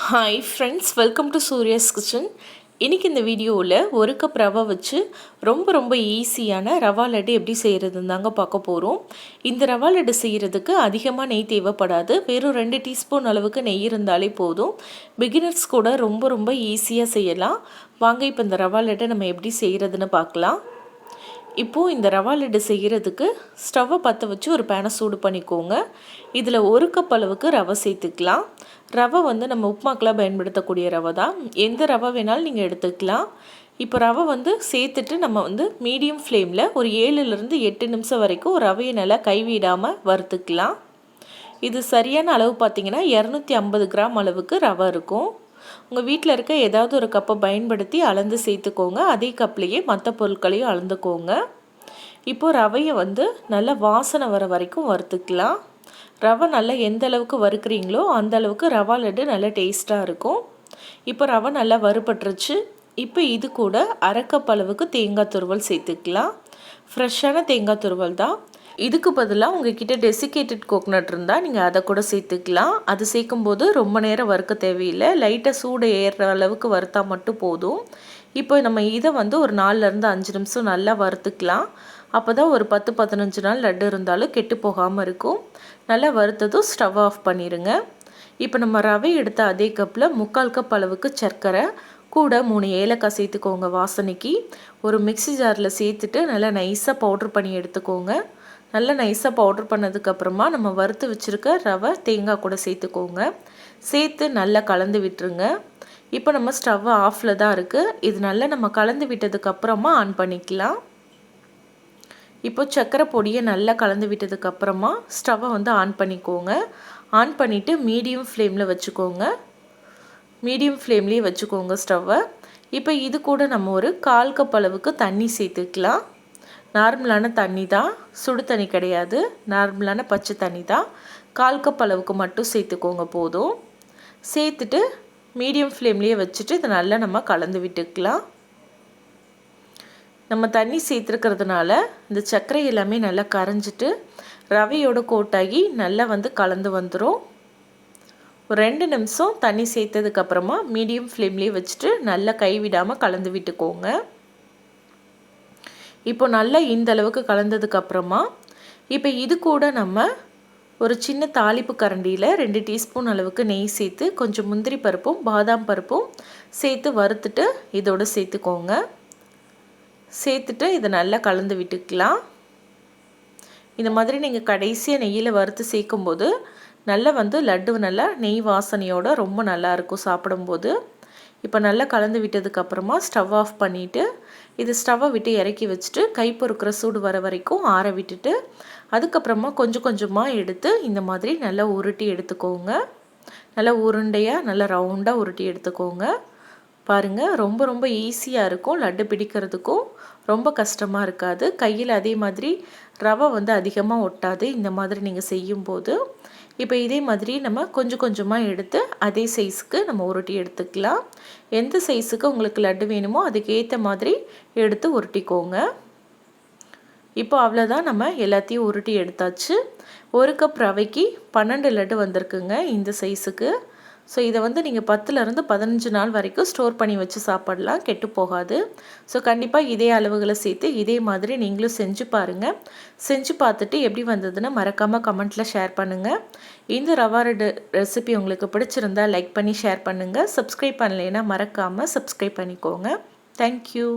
Hi friends, welcome to Surya's kitchen. இன்றைக்கி இந்த வீடியோவில் ஒரு கப் ரவை வச்சு ரொம்ப ஈஸியான ரவா லட்டு எப்படி செய்கிறதுன்னு தாங்க பார்க்க போகிறோம். இந்த ரவா லட்டு செய்கிறதுக்கு அதிகமாக நெய் தேவைப்படாது. வெறும் 2 டீஸ்பூன் அளவுக்கு நெய் இருந்தாலே போதும். பிகினர்ஸ் கூட ரொம்ப ஈஸியாக செய்யலாம். வாங்க இப்போ இந்த ரவா லட்டை நம்ம எப்படி செய்கிறதுன்னு பார்க்கலாம். இப்போது இந்த ரவா லட்டு செய்கிறதுக்கு ஸ்டவ்வை பற்ற வச்சு ஒரு பேனை சூடு பண்ணிக்கோங்க. இதில் 1 கப் அளவுக்கு ரவை சேர்த்துக்கலாம். ரவை வந்து நம்ம உப்புமாக்கெலாம் பயன்படுத்தக்கூடிய ரவை தான். எந்த ரவை வேணாலும் நீங்கள் எடுத்துக்கலாம். இப்போ ரவை வந்து சேர்த்துட்டு நம்ம வந்து மீடியம் ஃப்ளேமில் ஒரு 7லேருந்து 8 நிமிஷம் வரைக்கும் ரவையை நல்லா கைவிடாமல் வறுத்துக்கலாம். இது சரியான அளவு பார்த்திங்கன்னா 250 கிராம் அளவுக்கு ரவை இருக்கும். உங்கள் வீட்டில் இருக்க ஏதாவது ஒரு கப்பை பயன்படுத்தி அளந்து சேர்த்துக்கோங்க. அதே கப்லேயே மற்ற பொருட்களையும் அளந்துக்கோங்க. இப்போது ரவையை வந்து நல்லா வாசனை வர வரைக்கும் வறுத்துக்கலாம். ரவை நல்லா எந்த அளவுக்கு வறுக்கிறீங்களோ அந்த அளவுக்கு ரவா லட்டு நல்லா டேஸ்ட்டாக இருக்கும். இப்போ ரவை நல்லா வறுபட்டுருச்சு. இப்போ இது கூட 1/2 கப் அளவுக்கு தேங்காய் துருவல் சேர்த்துக்கலாம். ஃப்ரெஷ்ஷான தேங்காய் துருவல் தான். இதுக்கு பதிலாக உங்ககிட்ட டெசிகேட்டட் கோகனட் இருந்தால் நீங்கள் அதை கூட சேர்த்துக்கலாம். அது சேர்க்கும்போது ரொம்ப நேரம் வறுக்க தேவையில்லை. லைட்டாக சூடு ஏறுற அளவுக்கு வறுத்தா மட்டும் போதும். இப்போ நம்ம இதை வந்து ஒரு 4லேருந்து 5 நிமிஷம் நல்லா வறுத்துக்கலாம். அப்போ தான் ஒரு 10-15 நாள் லட்டு இருந்தாலும் கெட்டு போகாமல் இருக்கும். நல்லா வறுத்ததும் ஸ்டவ் ஆஃப் பண்ணிடுங்க. இப்போ நம்ம ரவை எடுத்த அதே கப்பில் 3/4 கப் அளவுக்கு சர்க்கரை கூட 3 ஏலக்காய் சேர்த்துக்கோங்க. வாசனைக்கு ஒரு மிக்ஸி ஜாரில் சேர்த்துட்டு நல்லா நைஸாக பவுட்ரு பண்ணி எடுத்துக்கோங்க. நல்லா நைஸாக பவுட்ரு பண்ணதுக்கப்புறமா நம்ம வறுத்து வச்சுருக்க ரவை தேங்காய் கூட சேர்த்துக்கோங்க. சேர்த்து நல்லா கலந்து விட்டுருங்க. இப்போ நம்ம ஸ்டவ் ஆஃபில் தான் இருக்குது. இது நல்லா நம்ம கலந்து விட்டதுக்கப்புறமா ஆன் பண்ணிக்கலாம். இப்போ சர்க்கரை பொடியை நல்லா கலந்து விட்டதுக்கப்புறமா ஸ்டவ்வை வந்து ஆன் பண்ணிக்கோங்க. ஆன் பண்ணிவிட்டு மீடியம் ஃப்ளேமில் வச்சுக்கோங்க. மீடியம் ஃப்ளேம்லேயே வச்சுக்கோங்க ஸ்டவ்வை. இப்போ இது கூட நம்ம ஒரு 1/4 கப் அளவுக்கு தண்ணி சேர்த்துக்கலாம். நார்மலான தண்ணி தான், சுடு தண்ணி கிடையாது. நார்மலான பச்சை தண்ணி தான். 1/4 கப் அளவுக்கு மட்டும் சேர்த்துக்கோங்க போதும். சேர்த்துட்டு மீடியம் ஃப்ளேம்லேயே வச்சுட்டு இதை நல்லா நம்ம கலந்து விட்டுக்கலாம். நம்ம தண்ணி சேர்த்துருக்கிறதுனால இந்த சர்க்கரை எல்லாமே நல்லா கரைஞ்சிட்டு ரவையோட கோட்டாகி நல்லா வந்து கலந்து வந்துடும். ஒரு 2 நிமிஷம் தண்ணி சேர்த்ததுக்கப்புறமா மீடியம் ஃப்ளேம்லேயே வச்சுட்டு நல்லா கைவிடாமல் கலந்து விட்டுக்கோங்க. இப்போ நல்லா இந்த அளவுக்கு கலந்ததுக்கப்புறமா இப்போ இது கூட நம்ம ஒரு சின்ன தாளிப்பு கரண்டியில் 2 டீஸ்பூன் அளவுக்கு நெய் சேர்த்து கொஞ்சம் முந்திரி பருப்பும் பாதாம் பருப்பும் சேர்த்து வறுத்துட்டு இதோடு சேர்த்துக்கோங்க. சேர்த்துட்டு இதை நல்லா கலந்து விட்டுக்கலாம். இந்த மாதிரி நீங்கள் கடைசியாக நெய்யில் வறுத்து சேர்க்கும்போது நல்லா வந்து லட்டு நல்லா நெய் வாசனையோடு ரொம்ப நல்லாயிருக்கும் சாப்பிடும்போது. இப்போ நல்லா கலந்து விட்டதுக்கப்புறமா ஸ்டவ் ஆஃப் பண்ணிவிட்டு இது ஸ்டவ்வை விட்டு இறக்கி வச்சுட்டு கை பொறுக்கிற சூடு வர வரைக்கும் ஆற விட்டுட்டு அதுக்கப்புறமா கொஞ்சமாக எடுத்து இந்த மாதிரி நல்லா உருட்டி எடுத்துக்கோங்க. நல்லா உருண்டையாக நல்லா ரவுண்டாக உருட்டி எடுத்துக்கோங்க. பாருங்கள், ரொம்ப ஈஸியாக இருக்கும். லட்டு பிடிக்கிறதுக்கும் ரொம்ப கஷ்டமாக இருக்காது. கையில் அதே மாதிரி ரவை வந்து அதிகமாக ஒட்டாது இந்த மாதிரி நீங்கள் செய்யும்போது. இப்போ இதே மாதிரி நம்ம கொஞ்சமாக எடுத்து அதே சைஸுக்கு நம்ம உருட்டி எடுத்துக்கலாம். எந்த சைஸுக்கு உங்களுக்கு லட்டு வேணுமோ அதுக்கேற்ற மாதிரி எடுத்து உருட்டிக்கோங்க. இப்போ அவ்வளோதான், நம்ம எல்லாத்தையும் உருட்டி எடுத்தாச்சு. 1 கப் ரவைக்கு 12 லட்டு வந்திருக்குங்க இந்த சைஸுக்கு. ஸோ இதை வந்து நீங்கள் 10லேருந்து 15 நாள் வரைக்கும் ஸ்டோர் பண்ணி வச்சு சாப்பிடலாம், கெட்டு போகாது. ஸோ கண்டிப்பாக இதே அளவுகளை சேர்த்து இதே மாதிரி நீங்களும் செஞ்சு பாருங்கள். செஞ்சு பார்த்துட்டு எப்படி வந்ததுன்னு மறக்காமல் கமெண்ட்டில் ஷேர் பண்ணுங்கள். இந்த ரவா லட்டு ரெசிபி உங்களுக்கு பிடிச்சிருந்தா லைக் பண்ணி ஷேர் பண்ணுங்கள். சப்ஸ்கிரைப் பண்ணலைன்னா மறக்காமல் சப்ஸ்கிரைப் பண்ணிக்கோங்க. தேங்க்யூ.